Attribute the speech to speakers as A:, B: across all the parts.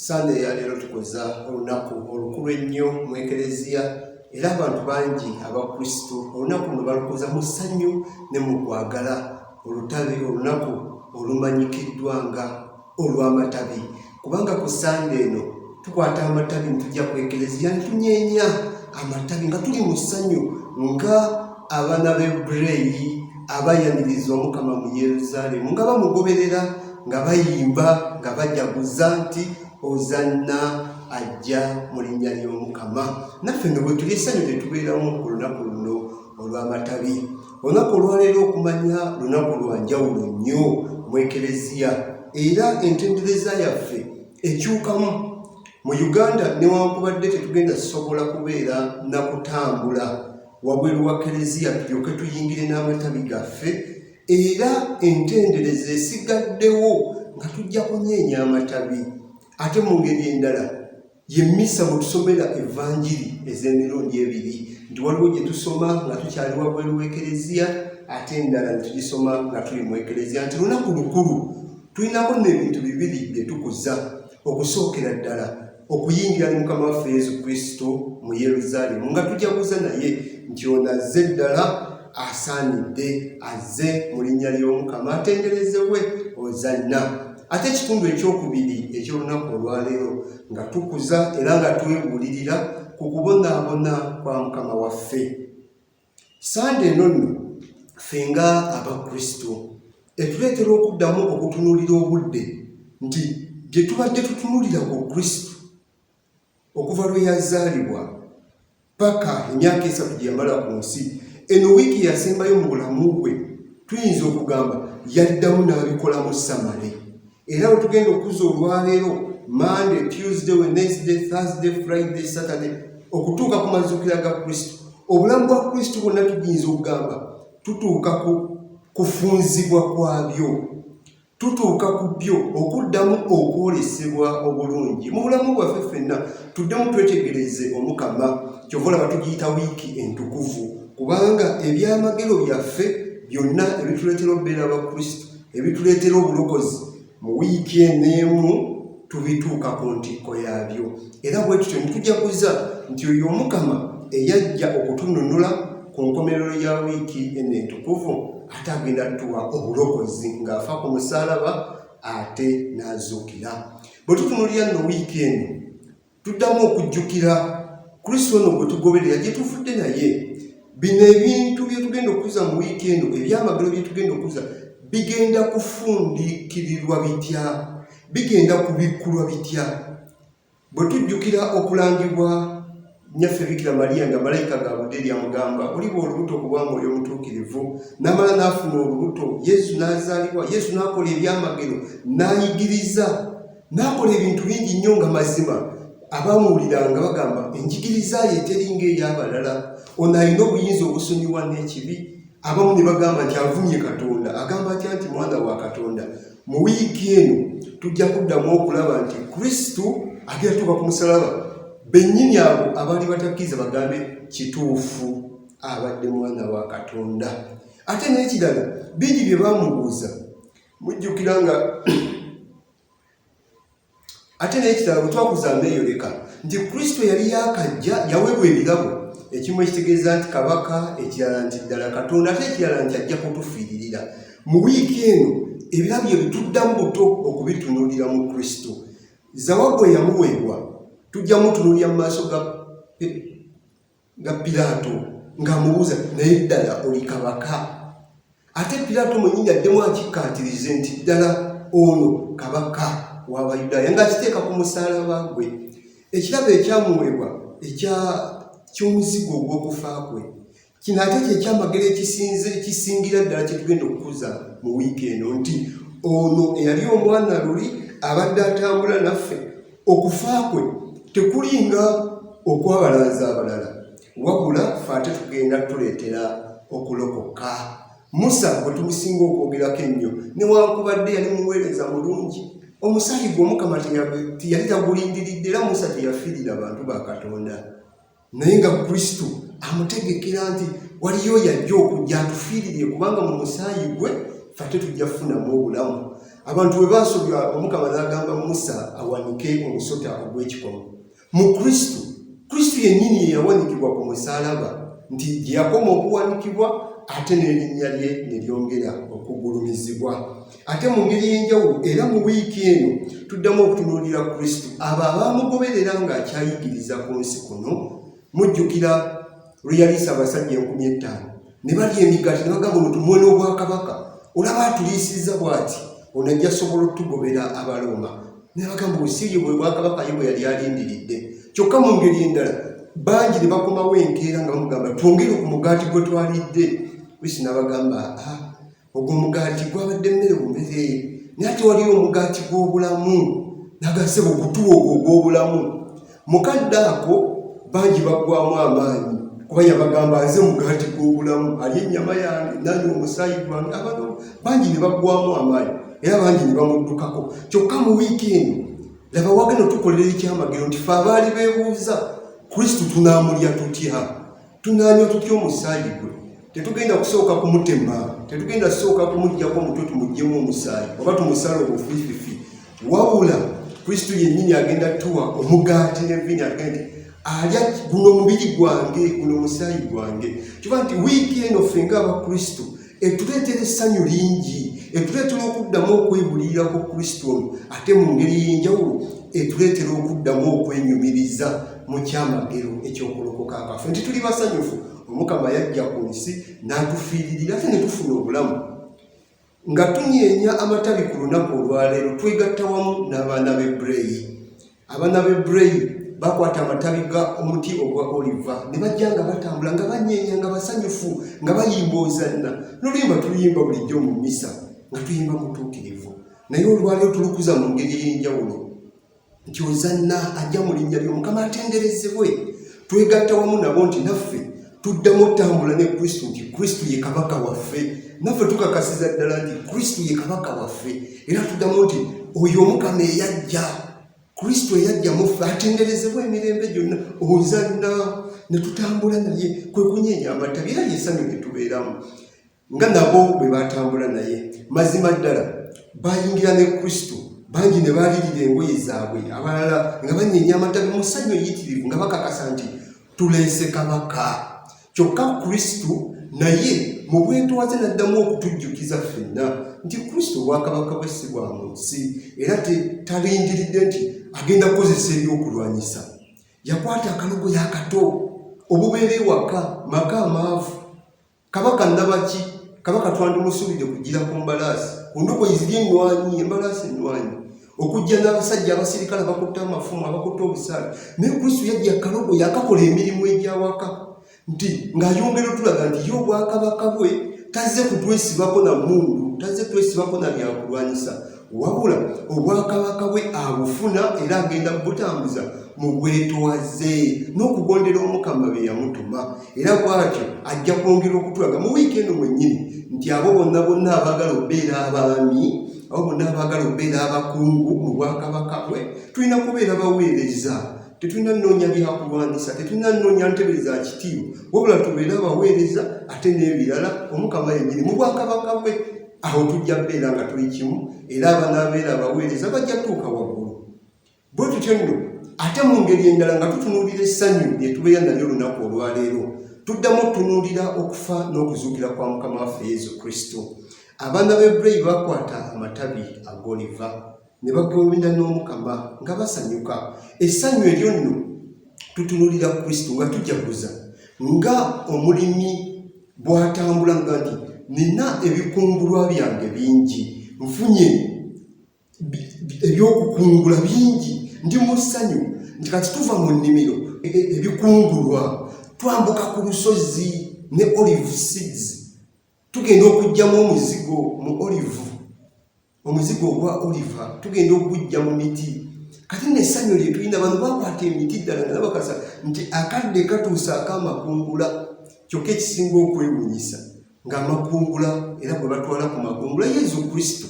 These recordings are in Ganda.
A: Sande ya lero tukoza olunaku olukulu ennyo mu ekereziya era abantu bangi abakristo olunaku lwe balukoza mu ssanyu ne mu kwagala olunaku olumanyikiddwa nga olw'amatabi kubanga ku sande eno tukwata amatabi ntujja ku ekereziya ntunyeenya amatabi nga tuli mu ssanyu nga abaana b'Ebreyi abayaniriza Omukama mu Yerusaalemu nga bamugoberera nga bayimba nga bajaguza nti Ozanna ajja mu linnya ly'Omukama. Naffe nno bwe tuli essanyu tetubeeramu ku lunaku luno olw'amatabi. Olunaku olwaleero okumanya lunaku lwa njawulo nnyo mu ekereziya era entendereza yaffe ekyukamu. Mu Uganda newankubadde tetugenda kusobola kubeera na kutambula wabweru wa kereziya tulyoke tuyingire n'amatabi gaffe era entendereza esigaddewo nga tujja kunyeenya amatabi. Ate mu ngeri endala yemmisa bwe tusomera evanjiri ez'emirundi ebiri nti waliwo gye tusoma nga tukyali wabweru w'ekereziya ate endala ne tugisoma nga tuli mu ekereziya nti lunaku lukulu tulinako n'ebintu bibiri bye tukuza. Okusookera ddala okuyingira ne Mukama waffe Yesu Kristo mu Yerusaalemu nga tujaguza naye nti ono azze ddala asaanidde azze mu linnya ly'Omukama atenderezebwe Ozanna. Ate ekitundu ekyokubiri eky'olunaku olwaleero nga tukuza era nga twebuulirira ku kubonaabona kwa Mukama waffe. Sande eno nno ffe nga abakristo etuleetera okuddamu okutunuulira obudde nti gye tubadde tutunuulira ku Kristo okuva lwe yazaalibwa paka emyaka 3 gye yamala ku nsi. Eno wiiki yasembayo mu bulamu bwe tuyinza okugamba yaddamu n'abikolamu samale. Era bwe tugenda okuza olwaleero Monday, Tuesday, Wednesday, Thursday, Friday, Saturday okutuuka ku mazuukira ga Kristo, obulamu bwa Kristo bwonna tugiyinza okugamba tutuuka ku kufunzibwa kwabyo, tutuuka ku byo okuddamu okwolesebwa obulungi mu bulamu bwaffe ffenna. Tuddemu twetegereze Omukama. Kyova olaba tugiyita wiiki entukuvu kubanga ebyamagero byaffe byonna ebituleetera okubeera abakristo, ebituleetera obulokozi mu wiiki eneemu tubituuka ku ntikko yaabyo. Era bwe tutyo nitujaguza nti oyo Omukama eyajja okutununula ku nkomerero ya wiiki eno entukuvu ate agenda tuwa obulokozi ng'afa ku musaalaba ate n'azuukira. Bwe tutunulira nno wiiki eno tuddamu okujjukira Kristo ono gwe tugoberera gye tuvudde naye. Bino ebintu bye tugenda okuza mu wiiki eno, ebyamagero bye tugenda okuza bigenda kufundikirirwa bitya, bigenda kubikkulwa bitya. Bwe tujjukira okulangibwa nnyaffe Bikira Mariya nga malayika gaabudde lyamugamba oliba olubuto kubanga oli omutuukirivu, n'amala n'afuna olubuto, Yesu n'azaalibwa, Yesu n'akola ebyamagero, n'ayigiriza, n'akola ebintu bingi nnyo nga mazima. Abamuwuliranga bagamba enjigiriza ye teri ng'ey'abalala, ono alina obuyinza obusonyiwa n'ekibi. Abamu ne bagamba nti avumye Katonda, agamba atya nti mwana wa Katonda. Mu wiiki eno tujja kuddamu okulaba nti Kristo agenda tuuka ku musalaba, bennyini abo abaali batakkiriza bagambe kituufu abadde mwana wa Katonda. Ate n'ekirala bingi bye baamubuuza mujjukira nga ate n'ekirala bwe twakuza mbeeyoleka nti Kristo yali yaakajja yaweebwa ebirabo, ekimu ekitegeeza nti kabaka, ekirala nti ddala Katonda, ate ekirala nti ajja kutufiiririra. Mu wiiki eno ebirabo ebyo tuddamu buto okubitunuulira mu Kristo. Zawabu eyamuweebwa tujja mutunuulira mu maaso ga Piraato ng'amubuuza naye ddala oli kabaka? Ate Piraato mwennyini addemu akikkaatirize nti ddala ono kabaka w'Abayudaaya ng'akiteeka ku musaalaba gwe. Ekirabo ekyamuweebwa ky'omuzigo ogw'okufa kwe. Kino ate kyekyamagero ekisingira ddala kye tugenda okukuza mu wiiki eno nti ono eyali omwana luli abadde atambula naffe, okufa kwe tekulinga okwabalanza abalala, wabula ffe ate tugenda tuleetera okulokoka. Musa bwe tumusinga okwogerako ennyo, newankubadde yali muweereza mulungi, omusaayi gwe Omukama teyali tagulindiridde, era Musa teyafiirira bantu ba Katonda. Naye nga Kristo amutegekera nti waliyo yajja okujja atufiirire, kubanga mu musaayi gwe ffe ate tujja kufunamu obulamu. Abantu bwe baasobya, Omukama n'agamba Musa awanike omusota ogw'ekikomo. Mu Kristo yennyini ye yawanikibwa ku musaalaba, nti gye yakoma okuwanikibwa ate n'erinnya lye ne lyongera okugulumizibwa. Ate mu ngeri y'enjawulo era mu wiiki eno tuddamu okutunuulira Kristo abo abaamugoberera ng'akyayigiriza ku nsi kuno. Mujjukira lwe yaliisa abasajja 50,000 ne balya emigaati ne bagamba mutumwe n'obwakabaka, olaba atuliisizza bw'ati, ono ajja sobola otugobera Abaloma. Ne bagamba obusiirye bwe bwakabaka ye bwe yali alindiridde. Kyokka mu ngeri endala bangi ne bakomawo enkeera nga bamugamba twongere ku mugaati gwe twalidde. Kristo n'abagamba ogwo omugaati gwabadde mmere bumere, naye ate waliyo omugaati gw'obulamu. N'agasebo gutuwa ogwo ogw'obulamu. Mukadde ako bangi baggwamu amaanyi, kuba yabagamba nze mugaati gw'obulamu, alya ennyama yange nanywa omusaayi gwange. Abantu bangi ne baggwamu amaanyi era bangi ne bamuddukako. Kyokka mu wiiki eno laba wagenda tukolera ekyamagero nti ffe abaali beebuuza Kristo tunaamulya tutya, tunaanywa tutya omusaayi gwe. Tetugenda kusooka kumutema, tetugenda kusooka kumuggyako omutwe tumuggyemu omusaayi oba tumusala obufiififi, wabula Kristo yennyini agenda tuwa omugaati n'envinnyo, agenda nti alya guno omubiri gwange, guno omusaayi gwange. Kiba nti wiiki eno ffe ng'Abakristo etuleetera essanyu lingi, etuleetera okuddamu okwebulira ku Kristo ono, ate mu ngeri y'enjawulo etuleetera okuddamu okwenyumiriza mu kyamagero eky'okulokoka kwaffe, nti tuli basanyufu Omukama yajja ku nsi n'atufiiririra ate ne tufuna obulamu. Nga tunyeenya amatabi ku lunaku olwaleero twegatta wamu n'abaana b'Ebreyi. Abaana b'Ebreyi bakwata amatabi ga omuti ogwa oliva ne bajja nga batambula nga banyeenya nga basanyufu nga bayimba ozanna. N'oluyimba tuluyimba bulijjo mu mmisa nga tuyimba mutuukirivu, naye olwaleero tulukuza mu ngeri y'enjawulo nti ozanna ajja mu linnya ly'Omukama atenderezebwe. Twegatta wamu nabo nti naffe tuddamu otambula ne Kristo, nti Kristo ye kabaka waffe. Naffe tukakasiza ddala nti Kristo ye kabaka waffe, era tuddamu nti oyo Omukama eyajja, Kristo eyajja muffe atenderezebwa emirembe gyonna. Ozanna ne tutambula naye, kwe kunyeenya amatabi, era y'essanyu lye tubeeramu. Nga nabo bwe baatambula naye, mazima ddala bayingira ne Kristo, bangi ne baalirira engoye zaabwe, abalala nga banyeenya amatabi mu ssanyu eyitirivu nga bakakasa nti tuleese kabaka. Kyokka Kristo naye mu bwetoowaze n'addamu okutujjukiza ffenna nti Kristo obwakabaka bwe si bwa mu nsi, era talindiridde nti agenda kukozesa ebyokulwanyisa. Yakwata akalogo yakato obubeera ewaka, maka amaavu. Kabaka Nabaki, kabaka twandimusuubidde kugira ku mbalaasi, ku ndogoyi ziri ennwanyi, embalaasi ennwanyi, okujja n'abasajja abasirikale abakutte amafumu, abakutte obusaale. Naye Kristo yajja akalogo yakakola emirimu egy'awaka, nti ng'ayongera otulaga nti ye obwakabaka bwe tazze kutwesibako na mmundu, tazze twesibako na byakulwanyisa, wabula obwakabaka bwe abufuna era agenda butambuza mu bwetoowaze n'okugondera Omukama be yamutuma. Era bw'atyo ajja kwongera okutulaga mu wiiki eno mwennyini nti abo bonna bonna abaagala obbeera abaami, abo bonna abaagala obbeera abakungu mu bwakabaka bwe, tulina kubeera baweereza. Tetulina nnoonya byakulwanyisa, tetulina nnoonya ntebe za kitiibwa, wabula tubeere abaweereza ate n'ebirala Omukama yennyini mu bwakabaka bwe. Awo tujja beera nga tuli kimu, era abanaabeera abaweereza bajja tuuka waggulu. Bwe tutyo nno ate mu ngeri endala nga tutunuulira essanyu lye tubeera nalyo olunaku olwaleero, tuddamu otunuulira okufa n'okuzuukira kwa Mukama waffe Yesu Kristo. Abaana b'Ebreyi bakwata amatabi ag'oliva ne bagabira n'Omukama nga basanyuka. Essanyu eryo nno tutunuulira Kristo nga tujaguza, nga omulimi bw'atambula nga nti nina ebikungulwa byange bingi, nfunye ebyokukungula bingi, ndi mu ssanyu nti kati tuva mu nnimiro ebikungulwa twambuka ku lusozi ne olive seeds tugenda okujjamu omuzigo mu omuzigo ogwa oliva tugenda okujja mu miti kati n'essanyu lye tulina bano bakwata emiti ddala nga bakasa nti akadde katuusa ak'amakungula kyokka ekisinga okwewuunyisa ng'amakungula era bwe batwala ku makungula Yesu Kristo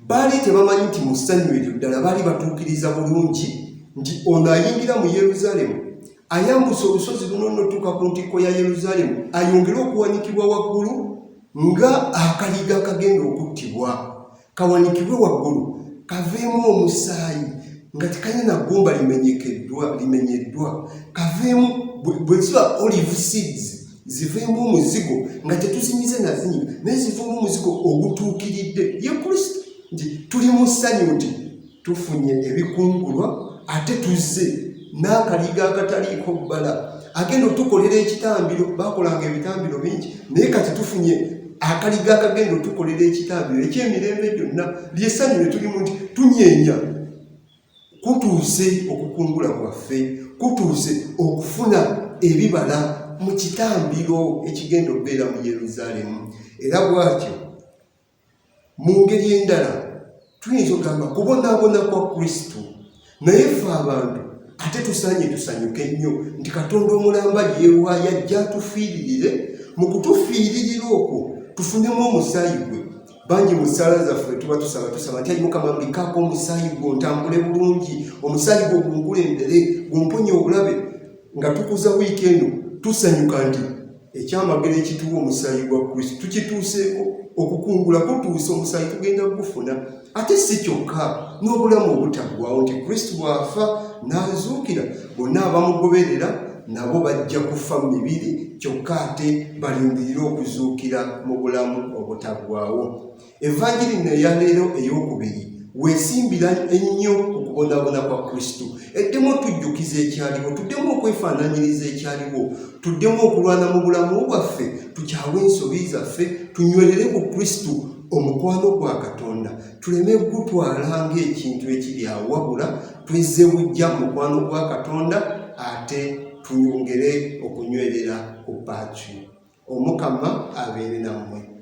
A: baali tebamanyi nti mu ssanyu eryo ddala baali batuukiriza bulungi nti ono ayingira mu Yeruzaalemu ayambusa olusozi luno n'otuuka ku ntikko ya Yeruzaalemu ayongere okuwanikibwa waggulu nga akaliga akagenda okuttibwa kawanikibwe waggulu kaveemu omusaayi nga tekanyina ggumba limenyeddwa kaveemu bwe ziba olive seeds ziveemu omuzigo nga tetuzinyize nazinyi naye ziveemu omuzigo ogutuukiridde ye Kristo nti tuli mu ssanyu nti tufunye ebikungulwa ate tuzze n'akaliga akataliiko bbala agenda otukolera ekitambiro bakolanga ebitambiro bingi naye kati tufunye akaliga akagenda otukolera ekitambiro ekyemirembe gyonna lyessanyu ne tulimu nti tunyeenya kutuuse okukungula kwaffe kutuuse okufuna ebibala mu kitambiro ekigenda okubeera mu Yeruzaalemu era bw'atyo mu ngeri endala tuyinza okugamba kubonaabona kwa Kristo naye ffe abantu ate tusaanye tusanyuke nnyo nti Katonda omulamba yeewaayo ajja atufiiririre mu kutufiiririra okwo tufunemu omusaayi gwe bangi mu ssaala zaffe tuba tusaba nti ayi Mukama mbikaako omusaayi gwo ntambule bulungi omusaayi gwo gunkulembere gumponye obulabe nga tukuza wiiki eno tusanyuka nti ekyamagero ekituwa omusaayi gwa Kristo tukituuseeko okukungula kutuuse omusaayi tugenda gufuna ate si kyokka n'obulamu obutaggwaawo nti Kristo bw'afa n'azuukira bonna abamugoberera nabo bajja kufa mu mibiri kyokka ate balindirire okuzuukira mu bulamu obutaggwaawo. Evanjiri nno eya leero ey'okubiri weesimbira ennyo okubonaabona kwa Kristo eddemu otujjukiza ekyaliwo tuddemu okwefaananyiriza ekyaliwo tuddemu okulwana mu bulamu bwaffe tukyawe ensobi zaffe tunywerere ku Kristo omukwano gwa Katonda tuleme gutwala ng'ekintu ekiri awo wabula twezze bujja mu mukwano gwa Katonda ate tunyongere okunywerera ku paatri. Omukama abeere nammwe.